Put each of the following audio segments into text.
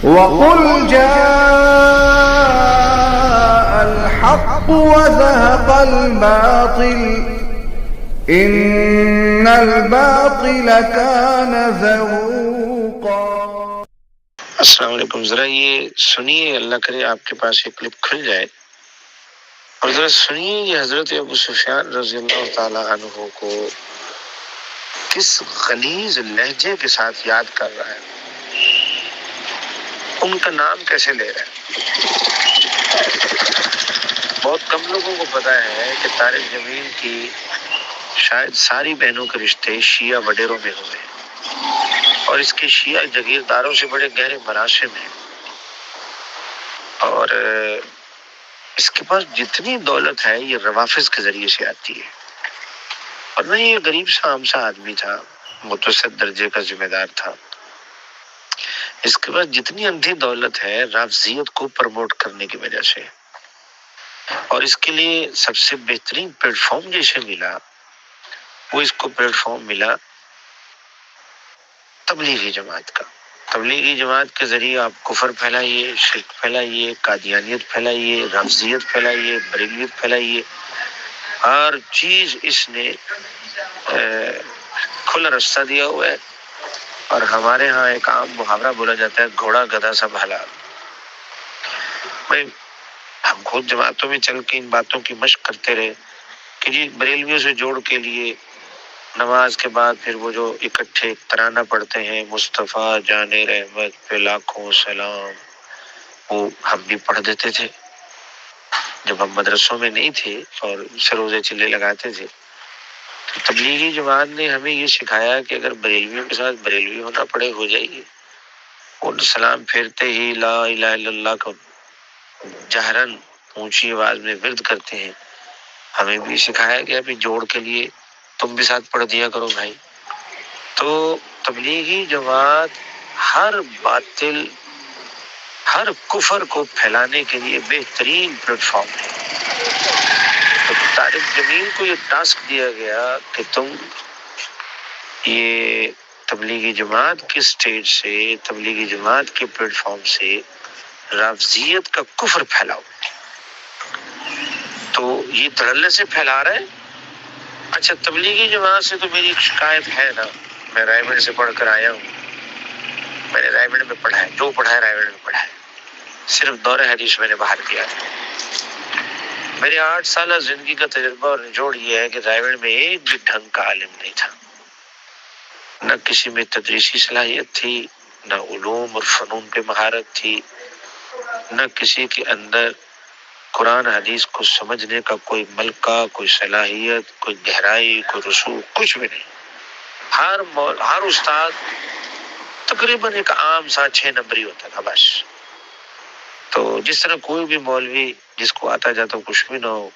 وَقُلْ جَاءَ الْحَقُّ وَزَهَقَ الْبَاطِلُ إِنَّ الْبَاطِلَ كَانَ زَهُوقًا۔ السلام علیکم، ذرا یہ سنیے، اللہ کرے آپ کے پاس یہ کلپ کھل جائے اور ذرا سنیے یہ حضرت ابو سفیان رضی اللہ تعالی عنہ کو کس غلیظ لہجے کے ساتھ یاد کر رہا ہے، ان کا نام کیسے لے رہا ہے۔ بہت کم لوگوں کو پتا ہے کہ طارق جمیل کی شاید ساری بہنوں کے رشتے شیعہ وڈیروں میں ہوئے ہیں اور اس کے شیعہ جگیرداروں سے بڑے گہرے مراسم ہیں، اور اس کے پاس جتنی دولت ہے یہ روافظ کے ذریعے سے آتی ہے، اور نہ یہ غریب سا عام سا آدمی تھا، متوسط درجے کا ذمہ دار تھا۔ اس کے پاس جتنی اندھی دولت ہے رافضیت کو پروموٹ کرنے کی وجہ سے، اور اس کے لیے سب سے بہترین پلیٹ فارم جیسے ملا وہ اس کو پلیٹ فارم ملا تبلیغی جماعت کا۔ تبلیغی جماعت کے ذریعے آپ کفر پھیلائیے، شرک پھیلائیے، قادیانیت پھیلائیے، رافضیت پھیلائیے، بریلویت پھیلائیے، ہر چیز اس نے کھلا رستہ دیا ہوا ہے۔ اور ہمارے ہاں ایک عام محاورہ بولا جاتا ہے، گھوڑا گدھا سب حلال۔ ہم خود جماعتوں میں چل کے ان باتوں کی مشق کرتے رہے کہ جی بریلویوں سے جوڑ کے لیے نماز کے بعد پھر وہ جو اکٹھے ترانہ پڑھتے ہیں، مصطفیٰ جان رحمت پہ لاکھوں سلام، وہ ہم بھی پڑھ دیتے تھے جب ہم مدرسوں میں نہیں تھے اور سروزے چلے لگاتے تھے۔ تو تبلیغی جماعت نے ہمیں یہ سکھایا کہ اگر بریلویوں کے ساتھ بریلوی ہونا پڑے ہو جائیے، اور سلام پھیرتے ہی لا الہ الا اللہ کا جہرن اونچی آواز میں ورد کرتے ہیں، ہمیں بھی سکھایا گیا بھی جوڑ کے لیے تم بھی ساتھ پڑھ دیا کرو بھائی۔ تو تبلیغی جماعت ہر باطل، ہر کفر کو پھیلانے کے لیے بہترین پلیٹ فارم ہے۔ تو طارق جمیل کو یہ ٹاسک دیا گیا کہ تم یہ تبلیغی جماعت کے سٹیج سے، تبلیغی جماعت کے پلیٹ فارم سے رافضیت کا کفر پھیلاؤ۔ تو یہ دھڑلے سے پھیلا رہے ہیں۔ اچھا، تبلیغی جماعت سے تو میری ایک شکایت ہے نا، میں رائے گڑھ سے پڑھ کر آیا ہوں، میں نے رائے گڑھ میں پڑھا ہے، جو پڑھا ہے رائے گڑھ میں پڑھا ہے، صرف دور حدیث میں نے باہر کیا ہے۔ میرے 8 سالہ زندگی کا تجربہ اور نچوڑ یہ ہے کہ رائے گڑھ میں ایک بھی ڈھنگ کا عالم نہیں تھا، نہ کسی میں تدریسی صلاحیت تھی، نہ علوم اور فنون پہ مہارت تھی، نہ کسی کے اندر قرآن حدیث کو سمجھنے کا کوئی ملکہ، کوئی صلاحیت، کوئی گہرائی، کوئی رسوخ، کچھ بھی نہیں۔ ہر استاد تقریباً ایک عام سا 6 نمبری ہوتا تھا بس۔ تو جس طرح کوئی بھی مولوی جس کو آتا جاتا کچھ بھی نہ ہو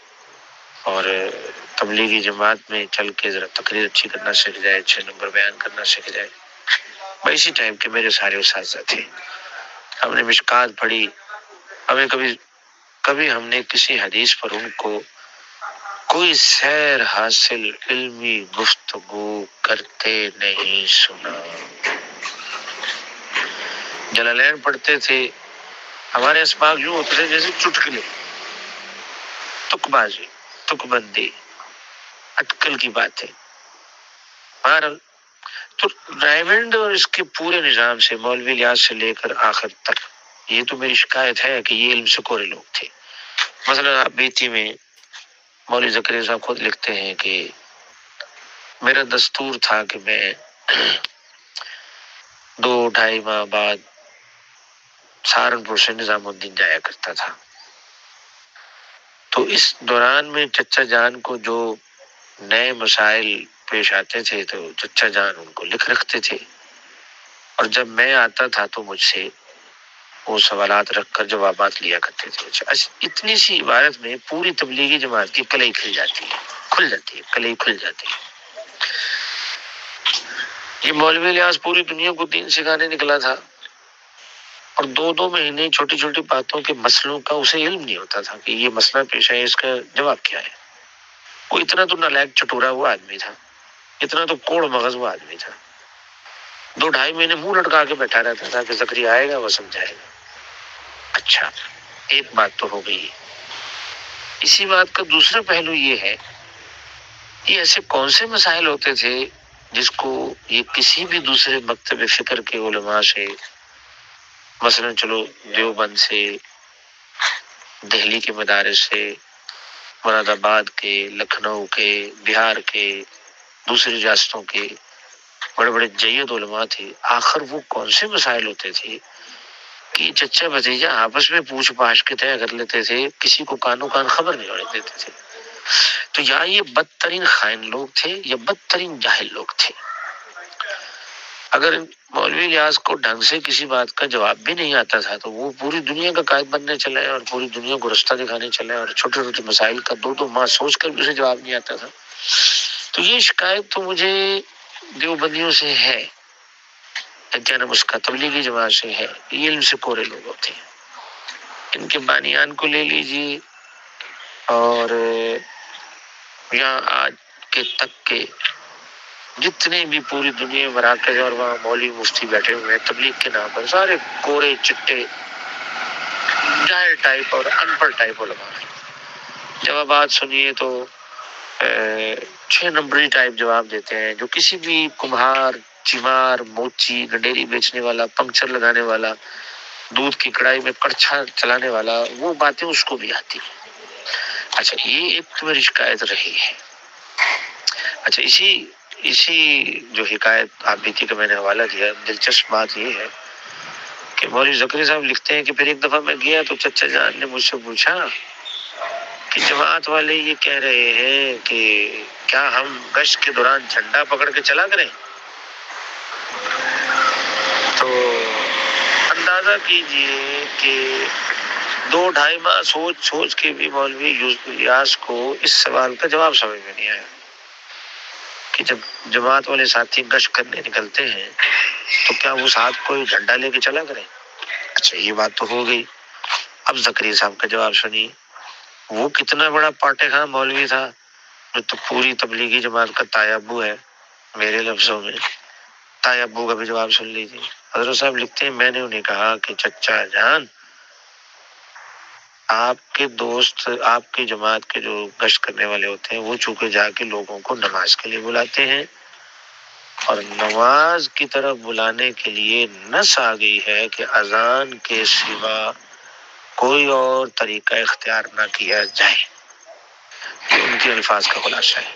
اور تبلیغی جماعت میں چل کے ذرا تقریر اچھی کرنا سیکھ جائے، 6 نمبر بیان کرنا سیکھ جائے، اسی ٹائم کے میرے سارے اساتذہ تھے۔ ہم نے مشکات پڑھی، ہمیں کبھی ہم نے کسی حدیث پر ان کو کوئی سیر حاصل علمی گفتگو کرتے نہیں سنا۔ جلالین پڑھتے تھے، ہمارے اسباق یوں ہوتے تھے جیسے چٹکلے، تک بازی، تک بندی، اٹکل کی باتیں۔ بہرحال تو رائمنڈ اور اس کے پورے نظام سے، مولوی لیاز سے لے کر آخر تک، یہ تو میری شکایت ہے کہ یہ علم سے کورے لوگ تھے۔ مثلا بیتی میں مولوی زکریا صاحب خود لکھتے ہیں کہ میرا دستور تھا کہ میں 2-2.5 ماہ بعد سہارنپور سے نظام الدین جایا کرتا تھا۔ تو اس دوران میں چچا جان کو جو نئے مسائل پیش آتے تھے تو چچا جان ان کو لکھ رکھتے تھے، اور جب میں آتا تھا تو مجھ سے وہ سوالات رکھ کر جوابات لیا کرتے تھے۔ اتنی سی عبارت میں پوری تبلیغی جماعت کی کلئی کھل جاتی ہے، کلئی کھل جاتی ہے۔ یہ مولوی لیاز پوری دنیا کو دین سکھانے نکلا تھا، اور 2 مہینے چھوٹی چھوٹی باتوں کے مسئلوں کا اسے علم نہیں ہوتا تھا کہ یہ مسئلہ پیش ہے، اس کا جواب کیا ہے۔ وہ اتنا تو نالائق چٹورا وہ آدمی تھا، اتنا تو کوڑ مغز وہ آدمی تھا۔ 2-2.5 مہینے منہ لٹکا کے بیٹھا رہتا تھا کہ زکریا آئے گا وہ سمجھائے گا۔ اچھا، ایک بات تو ہو گئی۔ اسی بات کا دوسرا پہلو یہ ہے، یہ ایسے کون سے مسائل ہوتے تھے جس کو یہ کسی بھی دوسرے مکتب فکر کے علماء سے، مثلا چلو دیوبند سے، دہلی کے مدارس سے، مراد آباد کے، لکھنؤ کے، بہار کے، دوسری ریاستوں کے بڑے بڑے جید علماء تھے، آخر وہ کون سے مسائل ہوتے تھے کہ چچا بھتیجا آپس میں پوچھ پاچھ کے طے کر لیتے تھے، کسی کو کانوں کان خبر نہیں ہونے دیتے تھے؟ تو یا یہ بدترین خائن لوگ تھے یا بدترین جاہل لوگ تھے۔ اگر مولوی الیاس کو ڈھنگ سے کسی بات کا جواب بھی نہیں آتا تھا تو وہ پوری دنیا کا قائد بننے چلے اور پوری دنیا کو رستہ دکھانے چلے، اور چھوٹے چھوٹے مسائل کا 2 ماہ سوچ کر بھی اسے جواب نہیں آتا تھا۔ تو یہ شکایت تو مجھے دیوبندیوں سے ہے، کیا نام اس کا، تبلیغی جماعت سے ہے، یہ علم سے کورے لوگ ہوتے ہیں۔ ان کے بانیان کو لے لیجیے، اور یہاں آج کے تک کے جتنے بھی پوری دنیا میں مراکز اور وہاں مولوی مفتی بیٹھے ہوئے ہیں تبلیغ کے نام پر، سارے کورے چٹے جاہل ٹائپ اور ان پڑھ ٹائپ علماء ہیں۔ جب بات سنیے تو 6 نمبری ٹائپ جواب دیتے ہیں، جو کسی بھی کمہار، چمار، موچی، گنڈیری بیچنے والا، پنکچر لگانے والا، دودھ کی کڑائی میں کڑچھا چلانے والا، وہ باتیں اس کو بھی آتی ہیں۔ اچھا، یہ ایک تو میری شکایت رہی ہے۔ اچھا، اسی جو حکایت آپ بیتی کا میں نے حوالہ دیا، دلچسپ بات یہ ہے کہ مولوی زکریا صاحب لکھتے ہیں کہ پھر ایک دفعہ میں گیا تو چچا جان نے مجھ سے پوچھا کہ جماعت والے یہ کہہ رہے ہیں کہ کیا ہم گشت کے دوران جھنڈا پکڑ کے چلا کریں؟ تو اندازہ کیجئے کہ 2-2.5 ماہ سوچ کے بھی مولوی الیاس کو اس سوال کا جواب سمجھ میں نہیں آیا کہ جب جماعت والے ساتھی گشت کرنے نکلتے ہیں تو کیا وہ ساتھ کوئی جھنڈا لے کے چلا کریں؟ اچھا، یہ بات تو ہو گئی۔ اب زکریا صاحب کا جواب سنیے، وہ کتنا بڑا پاٹے خاں مولوی تھا جو تو پوری تبلیغی جماعت کا تایا ابو ہے، میرے لفظوں میں تایا ابو کا بھی جواب سن لیجیے۔ حضرت صاحب لکھتے ہیں، میں نے انہیں کہا کہ چچا جان، آپ کے دوست، آپ کی جماعت کے جو گشت کرنے والے ہوتے ہیں وہ چونکہ جا کے لوگوں کو نماز کے لیے بلاتے ہیں، اور نماز کی طرف بلانے کے لیے نص آ گئی ہے کہ اذان کے سوا کوئی اور طریقہ اختیار نہ کیا جائے۔ یہ ان کے الفاظ کا خلاصہ ہے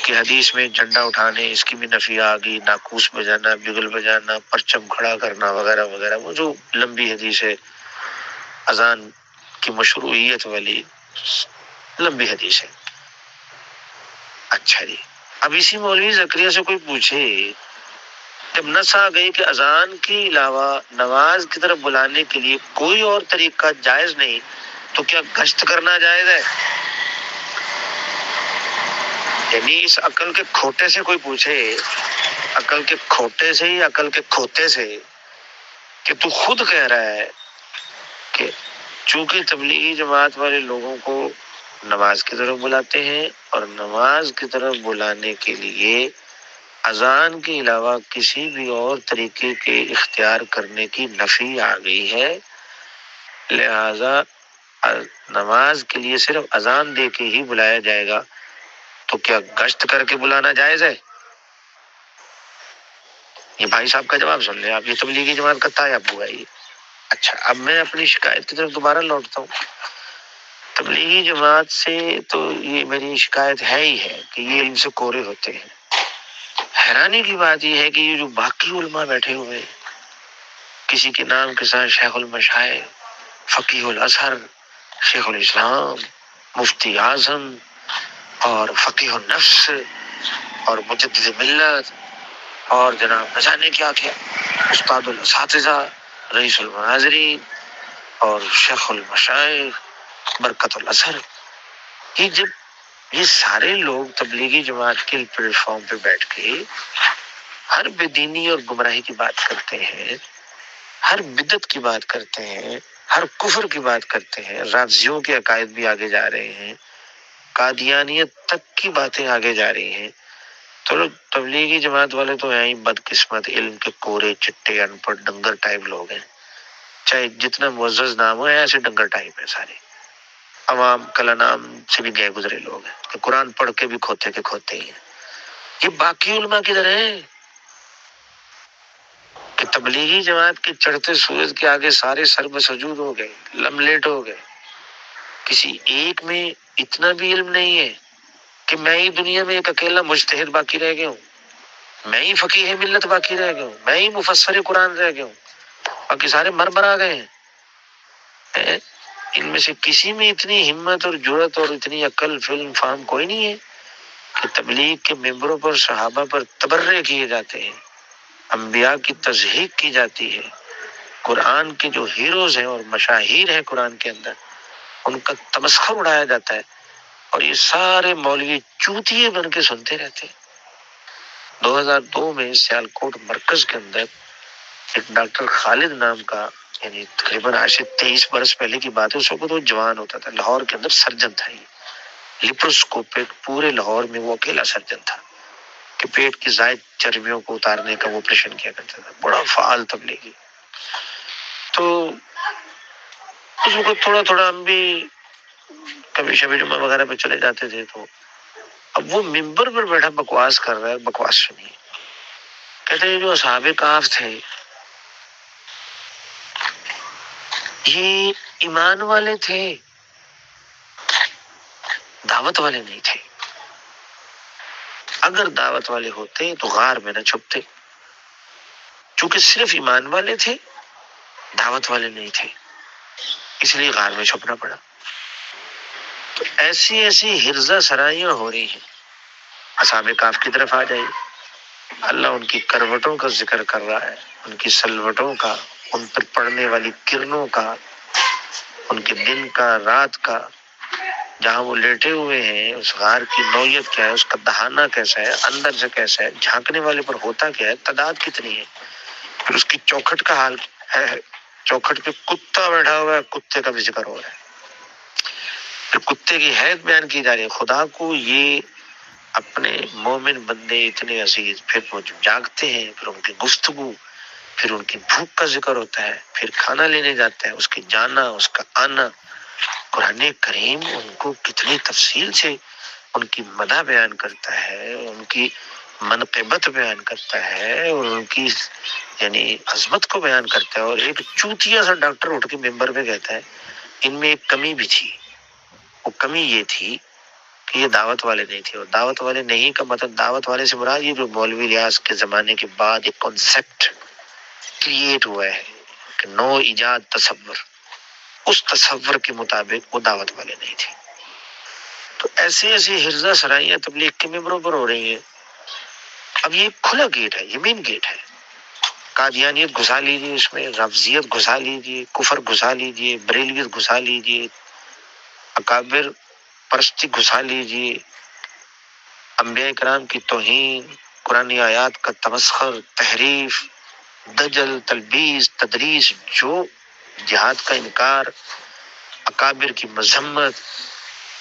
کہ حدیث میں جھنڈا اٹھانے اس کی بھی نفی آ گئی، ناقوس بجانا، بگل بجانا، پرچم کھڑا کرنا وغیرہ وغیرہ، وہ جو لمبی حدیث ہے، اذان کی مشروعیت والی لمبی حدیث ہے۔ اچھا جی، اب اسی مولوی زکریا سے کوئی پوچھے جب نص آ گئی کہ اذان کے علاوہ نماز کی طرف بلانے کے لیے کوئی اور طریقہ جائز نہیں، تو کیا گشت کرنا جائز ہے؟ یعنی اس عقل کے کھوٹے سے کوئی پوچھے، عقل کے کھوٹے سے ہی عقل کے کھوتے سے، کہ تو خود کہہ رہا ہے کہ چونکہ تبلیغی جماعت والے لوگوں کو نماز کی طرف بلاتے ہیں اور نماز کی طرف بلانے کے لیے اذان کے علاوہ کسی بھی اور طریقے کے اختیار کرنے کی نفی آ گئی ہے، لہذا نماز کے لیے صرف اذان دے کے ہی بلایا جائے گا، تو کیا گشت کر کے بلانا جائز ہے؟ یہ بھائی صاحب کا جواب سن لیں آپ، یہ تبلیغی جماعت کا تایا ابو ہے یہ۔ اچھا، اب میں اپنی شکایت کی طرف دوبارہ لوٹتا ہوں۔ تبلیغی جماعت سے تو یہ میری شکایت ہے ہی ہے کہ یہ علم سے کورے ہوتے ہیں۔ حیرانی کی بات یہ ہے کہ یہ جو باقی علماء بیٹھے ہوئے، کسی کے نام کے ساتھ شیخ المشائخ، فقیہ الازہر، شیخ الاسلام، مفتی اعظم اور فقیہ النفس اور مجدد ملت اور جناب نہ جانے کیا کیا، استاد الاساتذہ، رئیس المناظرین اور شیخ المشائخ، برکت الازہر، یہ جب یہ سارے لوگ تبلیغی جماعت کے پلیٹ فارم پہ بیٹھ کے ہر بے دینی اور گمراہی کی بات کرتے ہیں، ہر بدعت کی بات کرتے ہیں، ہر کفر کی بات کرتے ہیں، رافضیوں کے عقائد بھی آگے جا رہے ہیں، قادیانیت تک کی باتیں آگے جا رہی ہیں، تو لوگ تبلیغی جماعت والے تو ہیں ہی بدقسمت، علم کے کورے چٹے ان پڑھ ڈنگر ٹائپ لوگ ہیں، چاہے جتنا معزز نام ہو ایسے ڈنگر ٹائپ ہیں سارے، عوام کلا نام سے بھی گئے گزرے لوگ ہیں کہ قرآن پڑھ کے بھی کھوتے کے کھوتے ہی ہیں۔ یہ باقی علماء کدھر ہیں کہ تبلیغی جماعت کے چڑھتے سورج کے آگے سارے سر بسجود ہو گئے، لملیٹ ہو گئے، کسی ایک میں اتنا بھی علم نہیں ہے کہ میں ہی دنیا میں ایک اکیلا مجتہد باقی رہ گیا ہوں، میں ہی فقیہ ملت باقی رہ گیا ہوں، میں ہی مفسر قرآن رہ گیا ہوں، باقی سارے مر آ گئے ہیں۔ ان میں سے کسی میں اتنی ہمت اور جرأت اور اتنی عقل فلم فہم کوئی نہیں ہے کہ تبلیغ کے ممبروں پر صحابہ پر تبرے کیے جاتے ہیں، انبیاء کی تضحیق کی جاتی ہے، قرآن کے جو ہیروز ہیں اور مشاہیر ہیں قرآن کے اندر ان کا تمسخر اڑایا جاتا ہے، اور یہ سارے مولوی چوتیے بن کے سنتے رہتے ہیں۔ 2002 میں سیالکوٹ مرکز کے اندر ایک ڈاکٹر خالد نام کا، یعنی تقریباً آج سے 23 برس پہلے کی بات ہے، اس وقت وہ جوان ہوتا تھا، لاہور کے اندر سرجن تھا، یہ لیپروسکوپک پورے لاہور میں وہ اکیلا سرجن تھا کہ پیٹ کی زائد چربیوں کو اتارنے کا وہ آپریشن کیا کرتا تھا، بڑا فعال تبلیغی۔ تو اس وقت تھوڑا تھوڑا ہم بھی کبھی شبی جمعہ وغیرہ پہ چلے جاتے تھے، تو اب وہ ممبر پر بیٹھا بکواس کر رہا ہے، بکواس سنیے، کہتے ہیں جو اصحاب کہف تھے یہ ایمان والے تھے، دعوت والے نہیں تھے، اگر دعوت والے ہوتے تو غار میں نہ چھپتے، چونکہ صرف ایمان والے تھے دعوت والے نہیں تھے اس لیے غار میں چھپنا پڑا۔ تو ایسی ایسی ہرزہ سرائیاں ہو رہی ہیں، اصحاب کہف کی طرف آ جائیے، اللہ ان کی کروٹوں کا ذکر کر رہا ہے، ان کی سلوٹوں کا، ان پر پڑنے والی کرنوں کا، ان کے دن کا رات کا، جہاں وہ لیٹے ہوئے ہیں اس غار کی نوعیت کیا ہے، اس کا دہانہ کیسا ہے، اندر سے کیسا ہے، جھانکنے والے پر ہوتا کیا ہے، تعداد کتنی ہے، پھر اس کی چوکھٹ کا حال ہے، چوکھٹ پہ کتا بیٹھا ہوا ہے، کتے کا بھی ذکر ہو رہا ہے، پھر کتے کی حیثیت بیان کی جا رہی ہے۔ خدا کو یہ اپنے مومن بندے اتنے عزیز، پھر وہ جب جاگتے ہیں پھر ان کی گفتگو، پھر ان کی بھوک کا ذکر ہوتا ہے، پھر کھانا لینے جاتا ہے، اس کی جانا، اس کا آنا، قرآن کریم ان کو کتنی تفصیل سے ان کی مدح بیان کرتا ہے، ان کی منقبت بیان کرتا ہے، اور ان کی یعنی عظمت کو بیان کرتا ہے، اور ایک چوتیا سا ڈاکٹر اٹھ کے ممبر پہ کہتا ہے ان میں ایک کمی بھی تھی، وہ کمی یہ تھی کہ یہ دعوت والے نہیں تھے، اور دعوت والے نہیں کا مطلب دعوت والے سے مراد یہ جو مولوی ریاض کے زمانے کے بعد ایک کانسیپٹ کریٹ ہوا ہے کہ نو ایجاد تصور، اس تصور کے مطابق وہ دعوت والے نہیں تھے۔ تو ایسی ایسی ہرزہ سرائیاں تبلیغ کے ممبروں پر ہو رہی ہیں۔ اب یہ کھلا گیٹ ہے، یہ مین گیٹ ہے، قادیانیت گھسا لیجیے، اس میں رافضیت گھسا لیجیے، کفر گھسا لیجیے، بریلویت گھسا لیجیے، اکابر پرستی گھسا لیجیے، انبیاء کرام کی توہین، قرآن آیات کا تمسخر، تحریف، دجل، تلبیس، تدریس، جو جہاد کا انکار، اکابر کی مذمت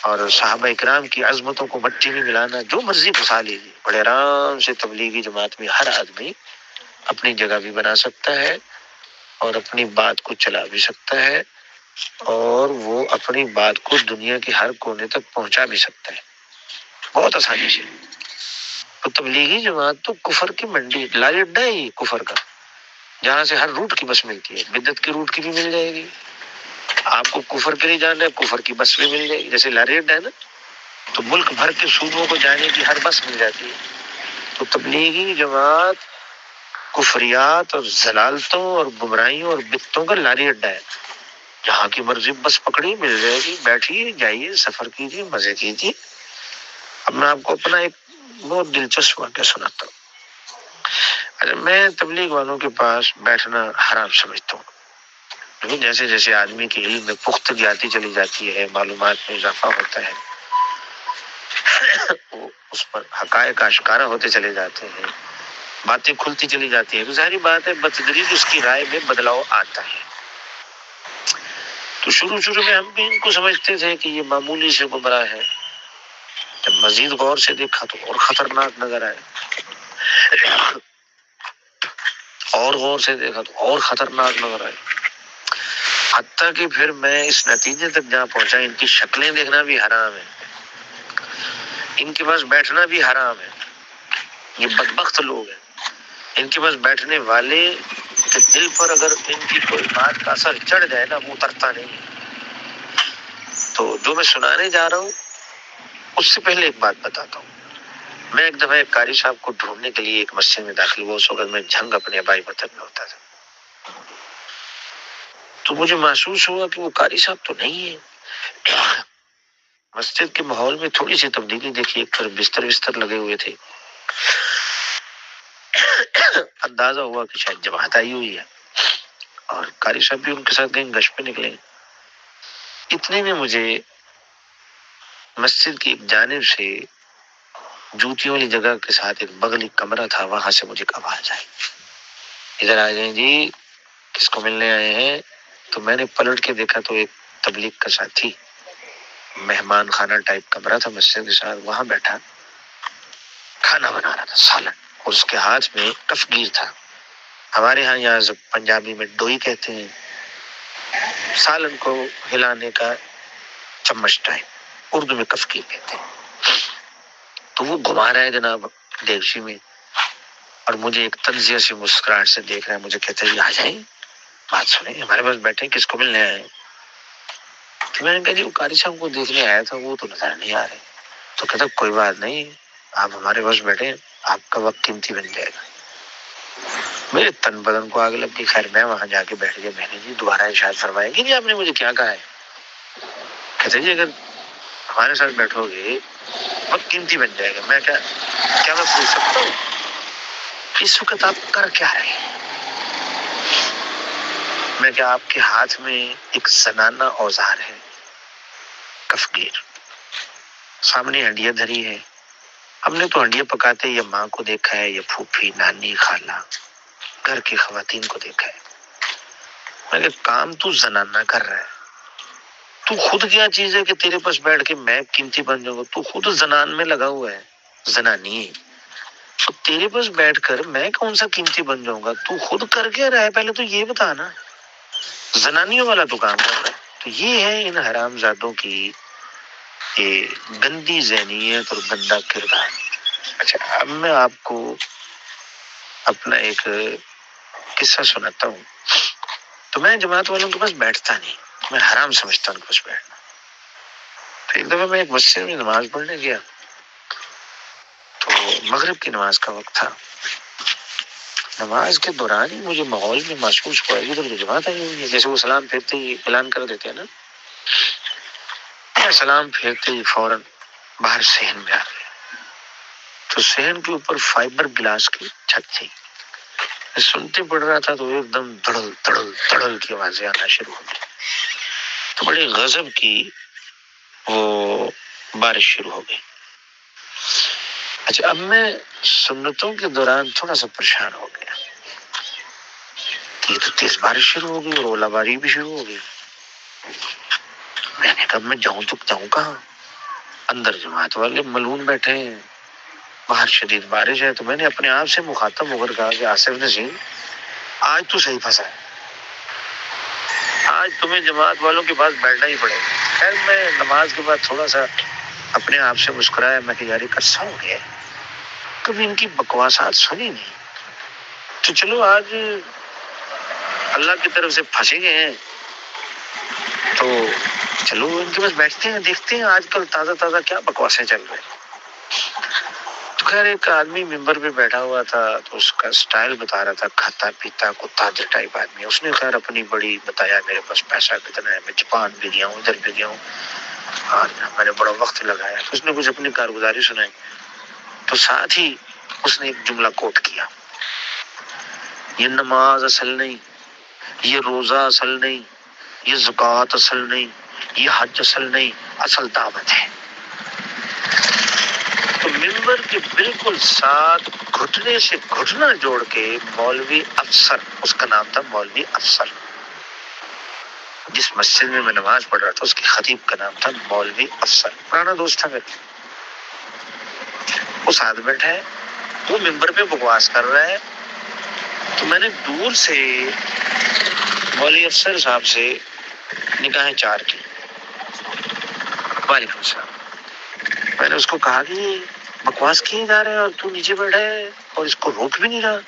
اور صحابہ اکرام کی عظمتوں کو مٹی میں ملانا، جو مرضی گھسا لیجیے، بڑے آرام سے تبلیغی جماعت میں ہر آدمی اپنی جگہ بھی بنا سکتا ہے اور اپنی بات کو چلا بھی سکتا ہے، اور وہ اپنی بات کو دنیا کے ہر کونے تک پہنچا بھی سکتا ہے بہت آسانی سے۔ تو تبلیغی جماعت تو کفر کی منڈی، لاری اڈا ہے یہ کفر کا، جہاں سے ہر روٹ کی بس ملتی ہے، بدعت کی روٹ کی بھی مل جائے گی، آپ کو کفر کے لیے جانا ہے کفر کی بس بھی مل جائے گی، جیسے لاری اڈا ہے نا، تو ملک بھر کے صوبوں کو جانے کی ہر بس مل جاتی ہے۔ تو تبلیغی جماعت کفریات اور ضلالتوں اور گمراہیوں اور بدعتوں کا لاری اڈا ہے، جہاں کی مرضی بس پکڑی مل جائے گی، بیٹھیے جائیے، سفر کیجیے، مزے کیجیے۔ اب میں آپ کو اپنا ایک بہت دلچسپ واقعہ سناتا ہوں۔ اچھا، میں تبلیغ والوں کے پاس بیٹھنا حرام سمجھتا ہوں، لیکن جیسے جیسے آدمی کے علم میں پختگی آتی چلی جاتی ہے، معلومات میں اضافہ ہوتا ہے، وہ اس پر حقائق آشکارا ہوتے چلے جاتے ہیں، باتیں کھلتی چلی جاتی ہیں، تو ظاہری بات ہے بتدریج اس کی رائے میں بدلاؤ آتا ہے۔ تو شروع میں ہم بھی ان کو سمجھتے تھے کہ یہ معمولی سے گمراہ ہے، جب مزید غور سے دیکھا تو اور خطرناک نظر آئے، اور غور سے دیکھا تو اور خطرناک نظر آئے، حتیٰ کہ پھر میں اس نتیجے تک جا پہنچا ان کی شکلیں دیکھنا بھی حرام ہے، ان کے پاس بیٹھنا بھی حرام ہے۔ یہ بدبخت لوگ ہیں، ان کے پاس بیٹھنے والے کے دل پر اگر ان کی کوئی بات کا اثر چڑھ جائے نا، وہ اترتا نہیں ہے۔ تو جو میں سنانے جا رہا ہوں اس سے پہلے ایک بات بتاتا ہوں۔ میں ایک دفعہ ایک قاری صاحب کو ڈھونڈنے کے لیے ایک مسجد میں داخل ہوا، اس وقت میں جھنگ اپنے آبائی وطن میں ہوتا تھا، تو مجھے محسوس ہوا کہ وہ قاری صاحب تو نہیں ہے۔ مسجد کے ماحول میں تھوڑی سی تبدیلی دیکھی، ایک طرف بستر لگے ہوئے تھے، اندازہ ہوا کہ شاید جماعت آئی ہوئی ہے، اور قاری صاحب بھی ان کے ساتھ کہیں گشت پہ نکلے۔ اتنے میں مجھے مسجد کی ایک جانب سے جوتیوں والی جگہ کے ساتھ ایک بغل ایک کمرہ تھا، وہاں سے مجھے آواز آئی، ادھر آ جائیں جی، کس کو ملنے آئے ہیں؟ تو میں نے پلٹ کے دیکھا تو ایک تبلیغ کا ساتھی، مہمان خانہ ٹائپ کمرہ تھا مسجد کے ساتھ، وہاں بیٹھا کھانا بنا رہا تھا، سالن، اور اس کے ہاتھ میں کفگیر تھا، ہمارے ہاں یہاں پنجابی میں ڈوئی کہتے ہیں، سالن کو ہلانے کا چمچ ٹائپ، اردو میں کفگیر کہتے ہیں۔ تو وہ گھما رہا ہے جناب دیگچی میں، اور مجھے ایک تنزیہ سے مسکراہٹ سے دیکھ رہا ہے، مجھے کہتا ہے جی آ جائیں، بات سنیں، ہمارے پاس بیٹھے، کس کو ملنے آئے؟ تو میں نے کہا جی وہ قاری صاحب کو دیکھنے آیا تھا، وہ تو نظر نہیں آ رہے۔ تو کہتا کوئی بات نہیں، آپ ہمارے پاس بیٹھے، آپ کا وقت قیمتی بن جائے گا۔ میرے تن بدن کو آگ لگ گئی، خیر میں وہاں جا کے بیٹھ گیا، میں نے جی دوبارہ ارشاد فرمائیں گے جی آپ نے مجھے کیا کہا ہے؟ کہتے جی اگر ہمارے ساتھ بیٹھو گے وقت قیمتی بن جائے گا۔ میں کیا میں پوچھ سکتا ہوں اس وقت آپ کر کیا رہے ہیں؟ میں کیا آپ کے ہاتھ میں ایک زنانہ اوزار ہے، کفگیر، سامنے ہنڈیاں دھری ہے، ہم نے تو ہنڈیاں پکاتے یا ماں کو دیکھا ہے یا پھوپھی، نانی، خالہ، گھر کی خواتین کو دیکھا ہے۔ میں کہ کام تو زنانہ کر رہا ہے، تو خود کیا چیز ہے کہ تیرے پاس بیٹھ کے میں قیمتی بن جاؤں گا؟ تو خود زنان میں لگا ہوا ہے، زنانی ہے، تو تیرے پاس بیٹھ کر میں کون سا قیمتی بن جاؤں گا؟ تو خود کر کے رہا ہے، پہلے تو یہ بتا نا، زنانیوں والا تو کام کر رہا ہے۔ تو یہ ہے ان حرام زادوں کی یہ گندی ذہنیت اور گندا کردار۔ اچھا اب میں آپ کو اپنا ایک قصہ سناتا ہوں۔ تو میں جماعت والوں کے پاس بیٹھتا نہیں، میں حرام سمجھتا ہوں ان کے پاس بیٹھنا۔ تو ایک دفعہ میں ایک مسجد میں نماز پڑھنے گیا، تو مغرب کی نماز کا وقت تھا۔ نماز کے دوران ہی مجھے ماحول میں محسوس ہوا کہ ادھر جماعت آئی ہوئی ہے، جیسے وہ سلام پھیرتے ہی اعلان کر دیتے ہیں نا، سلام پھیرتے ہی فوراً باہر صحن میں آ گئے۔ تو صحن کے اوپر فائبر گلاس کی چھت تھی، میں سنتے پڑ رہا تھا تو ایک دم دڑل دڑل دڑل کی آوازیں آنا شروع ہو گئی، تو بڑی غضب کی وہ بارش شروع ہو گئی۔ اچھا اب میں سنتوں کے دوران تھوڑا سا پریشان ہو گیا، یہ تو تیز بارش شروع ہو گئی اور اولا باری بھی شروع ہو گئی۔ میں نے کہا میں جاؤں تو جاؤں کہاں؟ اندر جماعت والے ملعون بیٹھے ہیں، باہر شدید بارش ہے۔ تو میں نے اپنے آپ سے مخاطب ہو کر کہا کہ آصف نسیم آج تو صحیح پھنسا ہے، آج تمہیں جماعت والوں کے پاس بیٹھنا ہی پڑے گا۔ خیر میں نماز کے بعد تھوڑا سا اپنے آپ سے مسکرایا، میں کہ یار یہ کیسا ہو گیا، کبھی ان کی بکواسات سنی نہیں، تو چلو آج اللہ کی طرف سے پھنسے گئے ہیں تو چلو ان کے پاس بیٹھتے ہیں، دیکھتے ہیں آج کل تازہ تازہ کیا بکواسیں چل رہے ہیں۔ تو خیر ایک آدمی ممبر پہ بیٹھا ہوا تھا، تو اس کا سٹائل بتا رہا تھا، کھاتا پیتا کتا ٹائپ آدمی، اس نے خیر اپنی بڑی بتایا میرے پاس پیسہ کتنا ہے، میں جاپان بھی گیا ہوں، ادھر بھی گیا ہوں، اور میں نے بڑا وقت لگایا۔ تو اس نے کچھ اپنی کارگزاری سنائی، تو ساتھ ہی اس نے ایک جملہ کوٹ کیا، یہ نماز اصل نہیں، یہ روزہ اصل نہیں، یہ زکوٰۃ اصل نہیں، یہ حج اصل نہیں، اصل دعوت ہے۔ تو ممبر کے بالکل ساتھ گھٹنے سے گھٹنا جوڑ کے مولوی افسر، اس کا نام تھا مولوی افسر، جس مسجد میں نماز پڑھ رہا تھا اس کے خطیب کا نام تھا مولوی افسر، پرانا دوست تھا میرا۔ وہ ساتھ بیٹھا ہے، وہ ممبر پہ بکواس کر رہا ہے، تو میں نے دور سے مولوی افسر صاحب سے نگاہیں چار کی. وعلیکم السلام. میں نے اس کو کہا کہ بکواس کیے جا رہے ہیں اور تو نیچے بیٹھا ہے اور اس کو روک بھی نہیں رہا،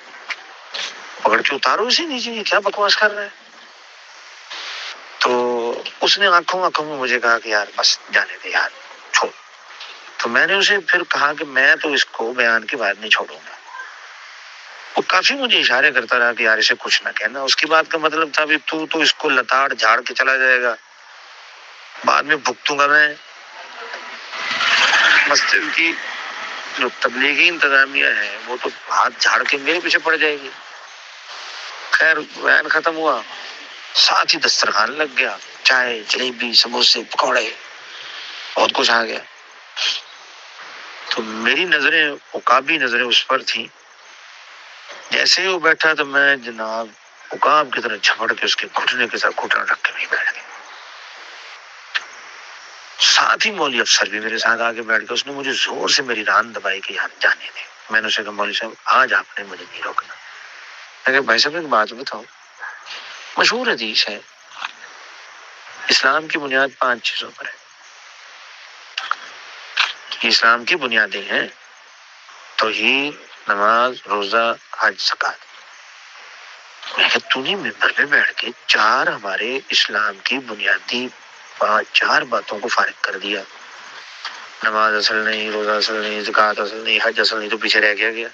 پکڑ کے اتارو اسے نیچے، یہ کیا بکواس کر رہا ہے؟ تو اس نے آنکھوں میں مجھے کہا کہ یار بس جانے دے یار، چھوڑ. تو میں نے اسے پھر کہا کہ میں تو اس کو بیان کے بعد نہیں چھوڑوں گا. وہ کافی مجھے اشارے کرتا رہا کہ یار اسے کچھ نہ کہنا. اس کی بات کا مطلب تھا بھی تو اس کو لتاڑ جھاڑ کے چلا جائے گا، بعد میں بھگتوں گا میں. مسجد کی جو تبلیغی انتظامیہ ہے وہ تو ہاتھ جھاڑ کے میرے پیچھے پڑ جائے گی. خیر بیان ختم ہوا، ساتھ ہی دسترخوان لگ گیا، چائے جلیبی سموسے پکوڑے بہت کچھ آ گیا. تو میری نظریں، عقابی نظریں اس پر تھیں. جیسے ہی وہ بیٹھا تو میں جناب عقاب کی طرح جھپڑ کے اس کے گھٹنے کے ساتھ گھٹنا رکھ کے نہیں بیٹھ گیا. ساتھ ہی مولوی افسر بھی میرے ساتھ آگے بیٹھ کے اس نے مجھے زور سے میری ران دبائی کہ یار جانے دے. میں نے اسے کہا مولوی صاحب آج آپ نے مجھے نہیں روکنا. میں کہا بھائی صاحب ایک بات بتاؤ، مشہور حدیث ہے اسلام کی بنیاد 5 چیزوں پر ہے. اسلام کی بنیادیں ہیں توحید، نماز، روزہ، حج، زکات. میں کہا تو نے ممبر پہ بیٹھ کے 4 ہمارے اسلام کی بنیادی 4 باتوں کو فارغ کر دیا. نماز اصل نہیں، روزہ اصل نہیں، زکات اصل نہیں، حج اصل نہیں، تو پیچھے رہ گیا.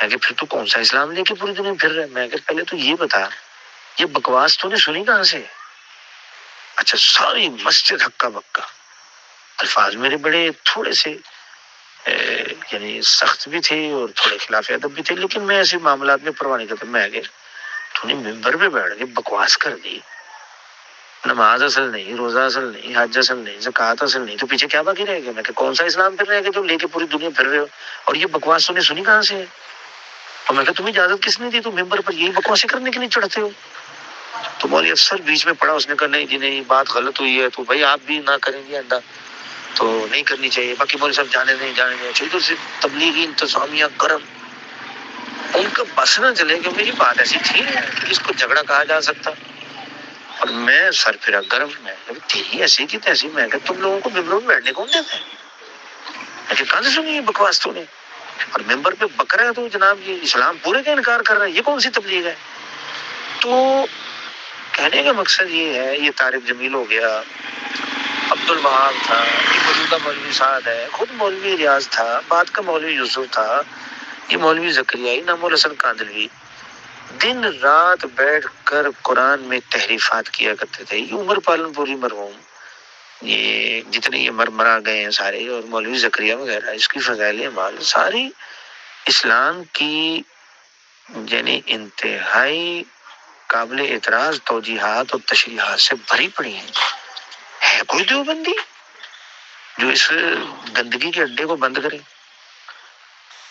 میں کہ پھر تو کون سا اسلام لے کے پوری دنیا پھر رہا ہے؟ میں کہ پہلے تو یہ بتا یہ بکواس تو نے سنی کہاں سے؟ اچھا ساری مسجد ہکا بکا. الفاظ میرے بڑے تھوڑے سے یعنی سخت بھی تھے اور تھوڑے خلاف ادب بھی تھے، لیکن میں ایسے معاملات میں پرواہ نہیں کرتا. میں کہ تو نے ممبر پہ بیٹھ کے بکواس کر دی، نماز اصل نہیں، روزہ اصل نہیں، حج اصل نہیں، زکات اصل نہیں، تو پیچھے کیا باقی رہ گیا؟ میں کہ کون سا اسلام پھر رہ گیا جو لے کے پوری دنیا پھر رہے ہو؟ اور یہ بکواس تو نے سنی کہاں سے ہے؟ اور میں کہ تمہیں اجازت کس نے دی؟ تو ممبر پر یہی بکواسیں کرنے کے لیے چڑھتے ہو؟ تو مولوی افسر بیچ میں پڑا، اس نے کہا نہیں جی نہیں، بات غلط ہوئی ہے تو بھائی آپ بھی نہ کریں گے اندہ تو نہیں کرنی چاہیے. باقی مولوی صاحب جانے نہیں چاہیے. تو صرف تبلیغی انتظامیہ گرم، ان کا بس نہ چلے کہ میری بات ایسی تھی اس کو جھگڑا کہا جا سکتا. اور میں سر پھرا گرم، میں تیری ایسی کی تیسی. میں کہ تم لوگوں کو ممبروں میں بیٹھنے کون دیتا ہے؟ میں کہ کہاں سے سنی یہ بکواس تو نے؟ اور ممبر پہ بک رہا ہے تو جناب یہ اسلام پورے کا انکار کر رہا ہے، یہ کون سی تبلیغ ہے؟ تو کہنے کا مقصد یہ ہے، یہ طارق جمیل ہو گیا، عبد الوہاب تھا، یہ موجودہ مولوی سعد ہے، خود مولوی ریاض تھا، بعد کا مولوی یوسف تھا، یہ مولوی زکریا، انعام الحسن کاندھلوی، دن رات بیٹھ کر قرآن میں تحریفات کیا کرتے تھے. یہ عمر پالن پوری مرحوم، یہ جتنے یہ مرا گئے ہیں سارے، اور مولوی زکریا وغیرہ، اس کی فضائل اعمال ساری اسلام کی یعنی انتہائی قابل اعتراض توجیحات اور تشریحات سے بھری پڑی ہیں. ہے کوئی دیوبندی جو اس گندگی کے اڈے کو بند کرے؟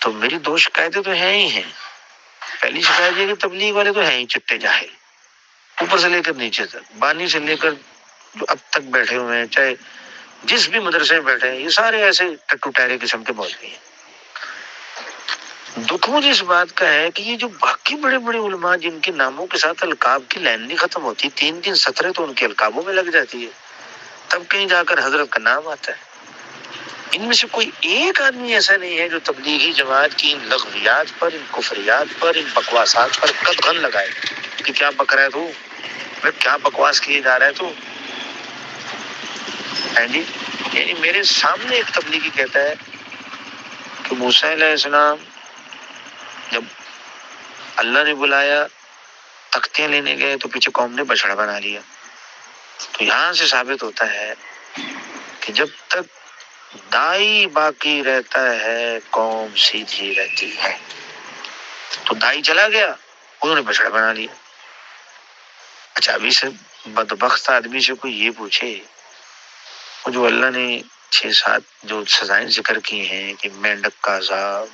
تو میری 2 شکایتیں تو ہیں ہی ہیں. پہلی شکایت یہ کہ تبلیغ والے تو ہیں ہی چٹے جاہل، اوپر سے لے کر نیچے تک، بانی سے لے کر جو اب تک بیٹھے ہوئے ہیں، چاہے جس بھی مدرسے میں بیٹھے ہیں، یہ سارے ایسے ٹٹو ٹہرے قسم کے مولوی ہیں. دکھ مجھے اس بات کا ہے کہ یہ جو باقی بڑے بڑے علماء جن کے ناموں کے ساتھ القاب کی لائن نہیں ختم ہوتی، 3 سطریں تو ان کے القابوں میں لگ جاتی ہے، تب کہیں جا کر حضرت کا نام آتا ہے. ان میں سے کوئی ایک آدمی ایسا نہیں ہے جو تبلیغی جماعت کی ان لغویات پر، ان کفریات پر، ان بکواسات پر قدغن لگائے کہ کیا بک رہا ہے تو، کیا بکواس کیے جا رہا ہے تو. جی یعنی میرے سامنے ایک تبلیغی کہتا ہے کہ موسیٰ علیہ السلام جب اللہ نے بلایا تختیاں لینے گئے تو پیچھے قوم نے بچڑا بنا لیا. تو یہاں سے ثابت ہوتا ہے کہ جب تک دائی باقی رہتا ہے قوم سیدھی رہتی ہے. تو دائی چلا گیا، انہوں نے بچڑا بنا لیا. اچھا ابھی سے بدبخت آدمی سے کوئی یہ پوچھے، وہ جو اللہ نے 6-7 جو سزائیں ذکر کی ہیں کہ مینڈک کا عذاب،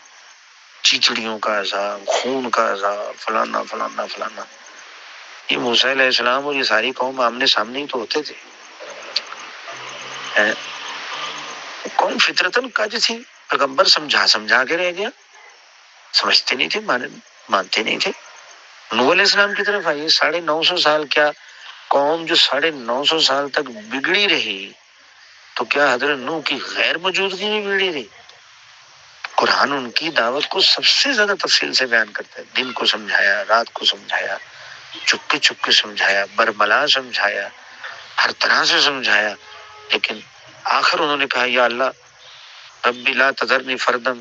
چیچڑیوں کا عذاب، خون کا عذاب، فلانا فلانا فلانا، یہ موسیٰ علیہ السلام اور یہ ساری قوم آمنے سامنے ہی تو ہوتے تھے. قوم فطرتاً کج تھی، پیغمبر سمجھا کے رہ گیا، سمجھتے نہیں تھے، مانتے نہیں تھے۔ نوح علیہ السلام کی طرف آئیے، 950 سال، کیا قوم جو 950 سال تک بگڑی رہی، تو کیا حضرت نوح کی غیر موجودگی میں بگڑی رہی؟ قرآن ان کی دعوت کو سب سے زیادہ تفصیل سے بیان کرتا ہے، دن کو سمجھایا، رات کو سمجھایا، چپکے چپکے سمجھایا، برملا سمجھایا، ہر طرح سے سمجھایا، لیکن آخر انہوں نے کہا یا اللہ ربی لا تذرنی فردم،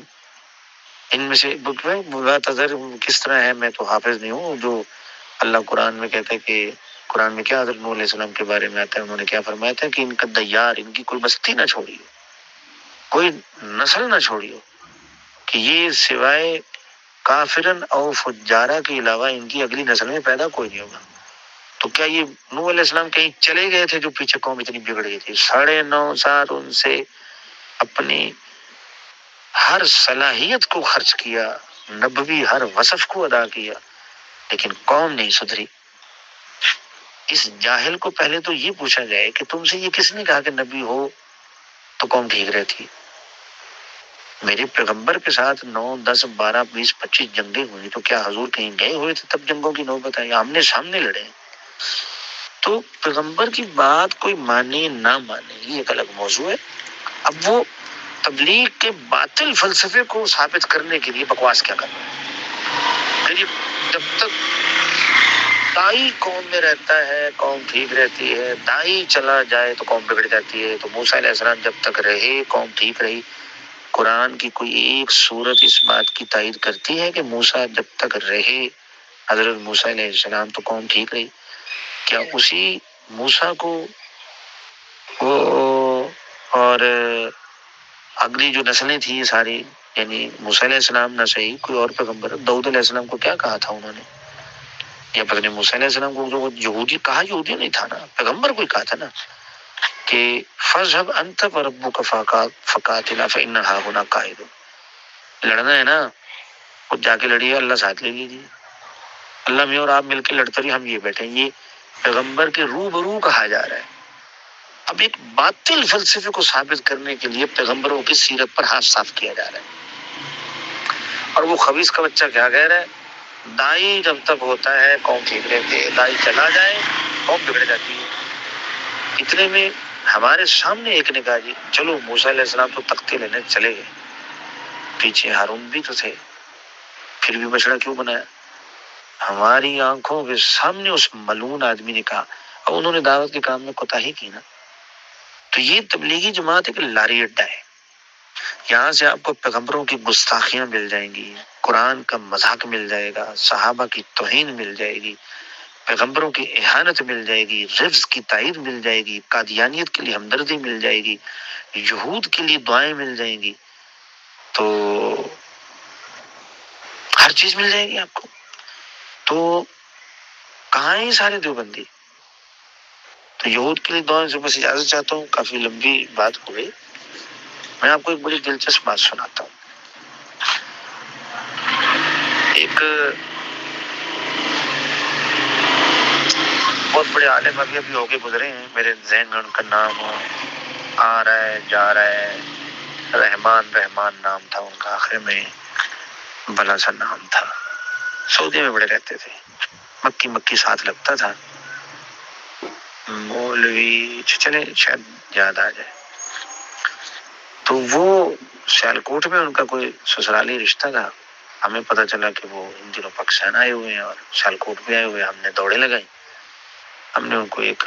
ان میں سے لا تذر کس طرح ہے، میں تو حافظ نہیں ہوں، جو اللہ قرآن میں کہتا ہے کہ قرآن میں کیا حضرت نوح علیہ السلام کے بارے میں آتا ہے، انہوں نے کیا فرمایا تھا کہ ان کا دیار، ان کی کوئی بستی نہ چھوڑی ہو، کوئی نسل نہ چھوڑی ہو، کہ یہ سوائے کافرن او فجارہ کے علاوہ ان کی اگلی نسل میں پیدا کوئی نہیں ہوگا۔ تو کیا یہ نوح علیہ السلام کہیں چلے گئے تھے جو پیچھے قوم اتنی بگڑ گئی تھی؟ 9.5 سال ان سے اپنی ہر صلاحیت کو خرچ کیا، نبوی ہر وصف کو ادا کیا، لیکن قوم نہیں سدھری۔ اس جاہل کو پہلے تو یہ پوچھا جائے کہ تم سے یہ کس نے کہا کہ نبی ہو تو قوم ٹھیک رہتی؟ میرے پیغمبر کے ساتھ 9, 10, 12, 20, 25 جنگیں ہوئی، تو کیا حضور کہیں گئے ہوئے تھے تب جنگوں کی نوبت آئی؟ آمنے سامنے لڑے۔ تو پیغمبر کی بات کوئی مانے نہ مانے یہ ایک الگ موضوع ہے، اب وہ تبلیغ کے باطل فلسفے کو ثابت کرنے کے لیے بکواس کیا کرنا ہے؟ جب تک دائی قوم میں رہتا ہے قوم ٹھیک رہتی ہے، دائی چلا جائے تو قوم بگڑ جاتی ہے۔ تو موسیٰ علیہ السلام جب تک رہے قوم ٹھیک رہی۔ قرآن کی کوئی ایک سورت اس بات کی تائید کرتی ہے کہ موسیٰ جب تک رہے، حضرت موسیٰ علیہ السلام، تو قوم ٹھیک رہی؟ کیا اسی موسیٰ کو اور اگلی جو نسلیں تھیں یہ ساری، یعنی موسیٰ علیہ السلام نہ صحیح کوئی اور پیغمبر، داؤد علیہ السلام کو کیا کہا تھا انہوں نے؟ یا پتہ نہیں موسیٰ علیہ السلام کو جو یہودی کہا، یہودی نہیں تھا نا، پیغمبر کو ہی کہا تھا نا کہ فَاذْهَبْ أَنْتَ وَرَبُّكَ فَقَاتِلَا فَإِنَّ هَاهُنَا قَاعِدُونَ، لڑنا ہے نا خود جا کے لڑیے، اللہ ساتھ لے لیجیے، اللہ میں اور آپ مل کے لڑتے رہیے، ہم یہ بیٹھے ہیں۔ یہ پیغمبر کے روبرو کہا جا رہا ہے۔ اب ایک باطل فلسفے کو ثابت کرنے کے لیے پیغمبروں کی سیرت پر ہاتھ صاف کیا جا رہا ہے، اور وہ خبیث کا بچہ کیا کہہ رہا ہے؟ دائی جب تک ہوتا ہے قوم ٹھیک رہتی ہے، دائی چلا جائے قوم بگڑ جاتی ہے۔ اتنے میں ہمارے سامنے ایک نے کہا جی چلو موسیٰ علیہ السلام تو تختے لینے چلے گئے، پیچھے ہارون بھی تو تھے، پھر بھی بچڑا کیوں بنایا؟ ہماری آنکھوں کے سامنے اس ملعون آدمی نے کہا، اور انہوں نے دعوت کے کام میں کوتاہی کی نا۔ تو یہ تبلیغی جماعت ایک لاری اڈا ہے، یہاں سے آپ کو پیغمبروں کی گستاخیاں مل جائیں گی، قرآن کا مذاق مل جائے گا، صحابہ کی توہین مل جائے گی، پیغمبروں کی اہانت مل جائے گی، رفض کی تائید مل جائے گی، قادیانیت کے لیے ہمدردی مل جائے گی، یہود کے لیے دعائیں مل جائیں گی، تو ہر چیز مل جائے گی آپ کو۔ تو کہاں ہیں سارے دیوبندی؟ تو یہود کے لیے دعائیں سے بس اجازت چاہتا ہوں، کافی لمبی بات ہو گئی، میں آپ کو ایک بڑی دلچسپ بات سناتا ہوں۔ ایک بہت بڑے عالم ابھی ہو کے گزرے ہیں، میرے ذہن میں ان کا نام آ رہا ہے جا رہا ہے، رحمان نام تھا ان کا، آخر میں بلا سا نام تھا، سعودی میں بڑے رہتے تھے، مکی ساتھ لگتا تھا، مولوی چلے شاید یاد آ جائے۔ تو وہ سیالکوٹ میں ان کا کوئی سسرالی رشتہ تھا، ہمیں پتہ چلا کہ وہ ان دنوں پاکستان آئے ہوئے ہیں اور سیالکوٹ بھی آئے ہوئے ہیں، ہم نے دوڑے لگائی، ہم نے ان کو ایک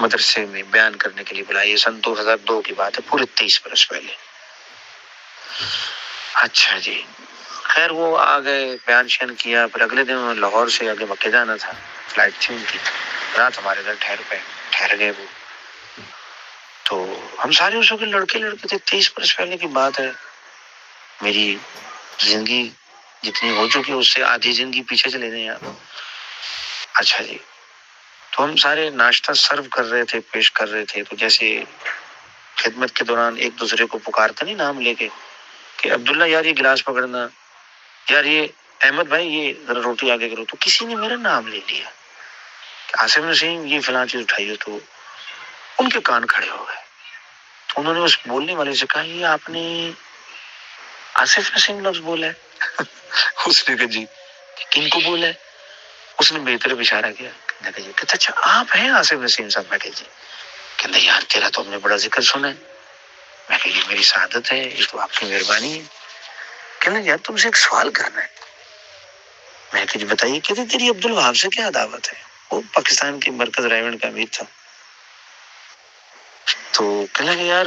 مدرسے میں بیان کرنے کے لیے بلایا، یہ سن 2002 کی بات ہے، پورے 23 برس پہلے۔ اچھا جی، خیر وہ آ گئے، بیان شیان کیا، پھر اگلے دن لاہور سے آگے مکے جانا تھا، فلائٹ تھی ان کی، رات ہمارے گھر ٹھہر گئے وہ۔ تو ہم سارے اس وقت لڑکے تھے، 23 برس پہلے کی بات ہے، میری زندگی جتنی ہو چکی ہے اس سے آدھی زندگی پیچھے چلے گئے آپ۔ اچھا جی، تو ہم سارے ناشتہ سرو کر رہے تھے، پیش کر رہے تھے، تو جیسے خدمت کے دوران ایک دوسرے کو پکارتے نہیں نام لے کے کہ عبداللہ یار یہ گلاس پکڑنا، یار یہ احمد بھائی یہ ذرا روٹی آگے کرو، تو کسی نے میرا نام لے لیا، آصف نسیم یہ فلاں چیز اٹھائی ہو، تو ان کے کان کھڑے ہو گئے۔ انہوں نے اس بولنے والے سے کہا یہ آپ نے آصف نسیم لفظ بولا ہے اس نے کہا جی کن کو بولا ہے؟ اس نے میری طرف اشارہ کیا، کہنے لگا جی، کہتا اچھا آپ ہیں آصف نسیم صاحب؟ میں کہا جی، کہتا یار تیرا تو ہم نے بڑا ذکر سنا ہے۔ میں کہا جی میری سعادت ہے، یہ تو آپ کی مہربانی ہے۔ کہنے لگا یار تم سے ایک سوال کرنا ہے۔ میں کہا جی بتائیے۔ کہتے تیری عبد الوہاب سے کیا عداوت ہے؟ وہ پاکستان کے مرکز رائے کا امیر تھا۔ تو کہنے لگا یار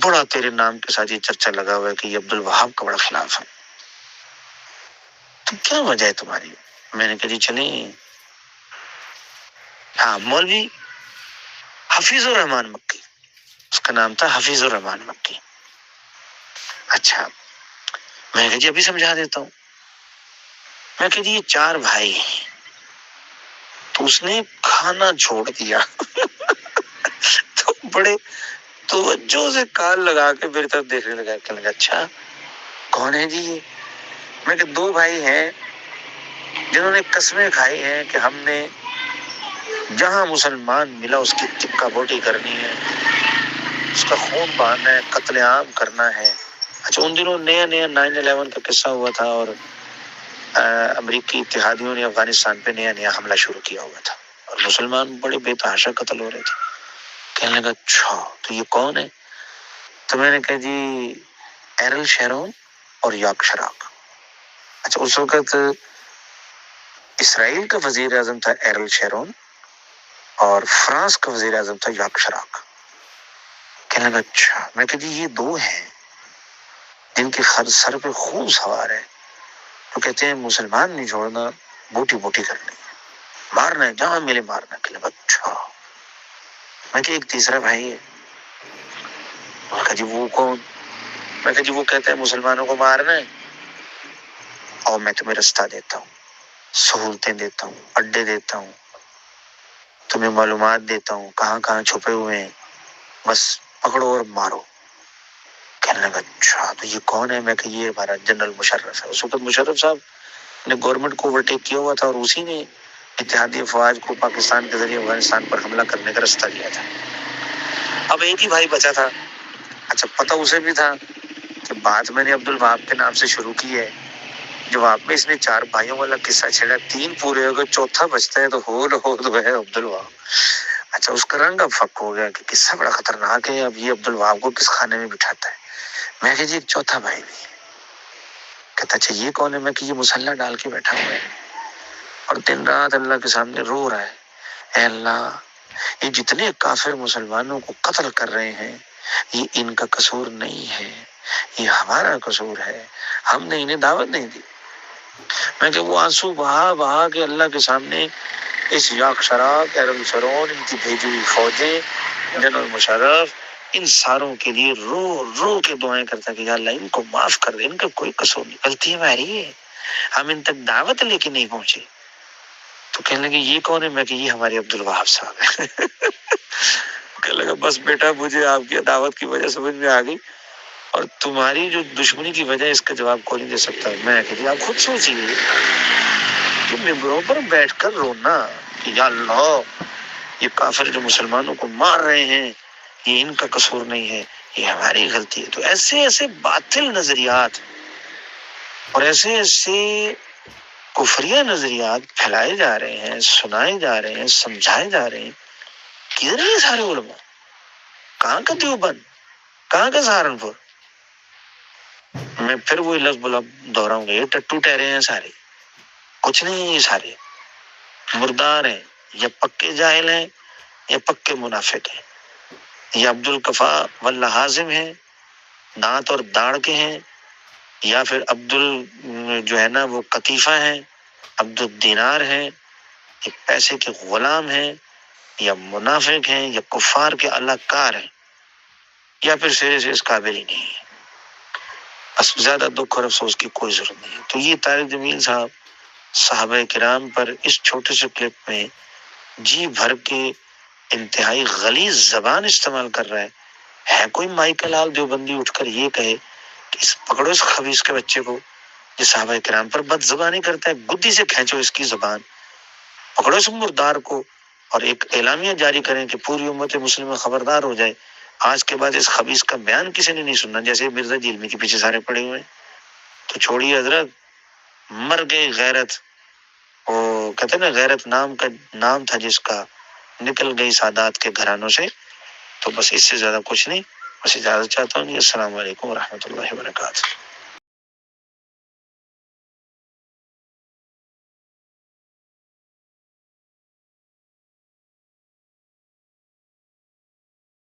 بڑا تیرے نام کے ساتھ یہ چرچا لگا ہوا ہے کہ یہ عبد الوہاب کا بڑا خلاف ہے، تو کیا وجہ ہے تمہاری؟ میں نے کہا جی چلیں، ہاں مولوی حفیظ الرحمان مکی، اس کا نام تھا حفیظ الرحمان مکی۔ اچھا، میں کہا جی ابھی سمجھا دیتا ہوں۔ میں کہا جی یہ 4 بھائی ہیں، تو اس نے کھانا چھوڑ دیا تو بڑے توجہ سے کان لگا کے میری طرف دیکھنے لگا، کہنے لگا اچھا کون ہے جی یہ؟ میں کہ 2 بھائی ہیں جنہوں نے قسمیں کھائی ہیں کہ ہم نے جہاں مسلمان ملا اس کی ٹکا بوٹی کرنی ہے، اس کا خون بہانا ہے، قتل عام کرنا ہے۔ اچھا ان دنوں نیا 9/11 کا قصہ ہوا تھا اور امریکی اتحادیوں نے افغانستان پہ نیا حملہ شروع کیا ہوا تھا اور مسلمان بڑے بے تحاشا قتل ہو رہے تھے۔ کہنے لگا اچھا تو یہ کون ہے؟ تو میں نے کہا جی ایرل شیرون اور یاک شراک۔ اچھا اس وقت اسرائیل کا وزیر اعظم تھا ایرل شیرون اور فرانس کا وزیر اعظم تھا یاک شراک۔ کہنے لگا اچھا۔ میں کہا جی یہ 2 ہیں جن کے سر پہ خون سوار ہے، تو کہتے ہیں مسلمان نہیں چھوڑنا، بوٹی بوٹی کرنی ہے، مارنا ہے، جہاں ملے مارنا۔ کہنے لگا اچھا۔ میں کہ ایک تیسرا بھائی ہے؟ میں کہا جی وہ کون؟ میں کہا جی وہ کہتا ہے مسلمانوں کو مارنا ہے اور میں تمہیں رستہ دیتا ہوں، سہولتیں دیتا ہوں، اڈے دیتا ہوں، تمہیں معلومات دیتا ہوں کہاں کہاں چھپے ہوئے ہیں، بس پکڑو اور مارو۔ کہنے لگا اچھا تو یہ کون ہے؟ میں کہ یہ ہمارا جنرل مشرف ہے۔ اس وقت مشرف صاحب نے گورنمنٹ کو اوورٹیک کیا ہوا تھا اور اسی نے اتحادی افواج کو پاکستان کے ذریعے افغانستان پر حملہ کرنے کا رستہ دیا تھا۔ اب ایک ہی بھائی بچا تھا۔ اچھا پتہ اسے بھی تھا کہ بات میں نے عبد الوہاب کے نام سے شروع کی ہے، جواب میں اس نے 4 بھائیوں والا قصہ چھیڑا، 3 پورے ہو گئے، چوتھا بچتا ہے تو ہو ہے عبد الوہاب۔ اچھا اس کا رنگ اب فک ہو گیا کہ قصہ بڑا خطرناک ہے، اب یہ عبد الوہاب کو کس خانے میں بٹھاتا ہے۔ میں کہ جی ایک چوتھا بھائی بھی ہے۔ کہتا اچھا یہ کون ہے؟ میں کہ یہ مسلح ڈال کے بیٹھا ہوا ہے اور دن رات اللہ کے سامنے رو رہا ہے، اے اللہ یہ جتنے کافر مسلمانوں کو قتل کر رہے ہیں یہ ان کا قصور نہیں ہے، یہ ہمارا قصور ہے، ہم نے انہیں دعوت نہیں دی۔ میں کہ وہ آنسو بہا بہا کے اللہ کے سامنے اس یاک شراک، ایرل شرون، ان کی بھیجی ہوئی فوجیں، جنرل مشرف، ان ساروں کے لیے رو رو کے دعائیں کرتا کہ یا اللہ ان کو معاف کر دے، ان کا کوئی قصور نہیں، غلطی ہماری ہے، ہم ان تک دعوت لے کے نہیں پہنچے۔ تو کہنے لگے یہ کون ہے؟ میں کہ یہ ہمارے عبد الوہاب صاحب ہے۔ کہنے لگا بس بیٹا مجھے آپ کی دعوت کی وجہ سمجھ میں آ گئی اور تمہاری جو دشمنی کی وجہ اس کا جواب کوئی نہیں دے سکتا۔ میں کہ آپ خود سوچیے کہ ممبروں پر بیٹھ کر رونا کہ یا اللہ یہ کافر جو مسلمانوں کو مار رہے ہیں یہ ان کا قصور نہیں ہے، یہ ہماری غلطی ہے۔ تو ایسے ایسے باطل نظریات اور ایسے ایسے کفریہ نظریات پھیلائے جا رہے ہیں، سنائے جا رہے ہیں، سمجھائے جا رہے ہیں۔ کدھر ہے یہ سارے علماء؟ کہاں کا دیوبند، کہاں کا سہارنپور؟ میں پھر وہی لفظ دہراؤں گا، یہ ٹٹو ٹہرے ہیں سارے، کچھ نہیں، یہ سارے مردار ہیں، یا پکے جاہل ہیں یا پکے منافق ہیں، یا عبد الکفا واللہ حازم ہیں، دانت اور داڑ کے ہیں، یا پھر جو ہے نا وہ قطیفہ ہیں، عبد الدینار ہیں، یا پیسے کے غلام ہیں، یا منافق ہیں، یا کفار کے اللہ کار ہیں، یا پھر سرے سے اس قابل ہی نہیں ہے۔ بس زیادہ دکھ اور افسوس کی کوئی ضرورت نہیں ہے۔ تو یہ طارق جمیل صاحب صحابہ کرام پر اس چھوٹے سے کلپ میں جی بھر کے انتہائی غلیظ زبان استعمال کر رہا ہے کوئی مائیکل آل دیوبندی اٹھ کر یہ کہے کہ پکڑو اس خبیث کے بچے کو جو صحابہ کرام پر بد زبانی کرتا ہے، گدی سے کھینچو اس کی زبان، پکڑو اس مردار کو اور ایک اعلامیہ جاری کریں کہ پوری امت مسلمہ خبردار ہو جائے، آج کے بعد اس خبیث کا بیان کسی نے نہیں سننا، جیسے مرزا جیلمی کے پیچھے سارے پڑے ہوئے ہیں۔ تو چھوڑیے حضرت، مر گئی غیرت، وہ کہتے ہیں نا غیرت نام تھا جس کا، نکل گئی سادات کے گھرانوں سے۔ تو بس اس سے زیادہ کچھ نہیں، بس اجازت چاہتا ہوں۔ السلام علیکم ورحمۃ اللہ وبرکاتہ۔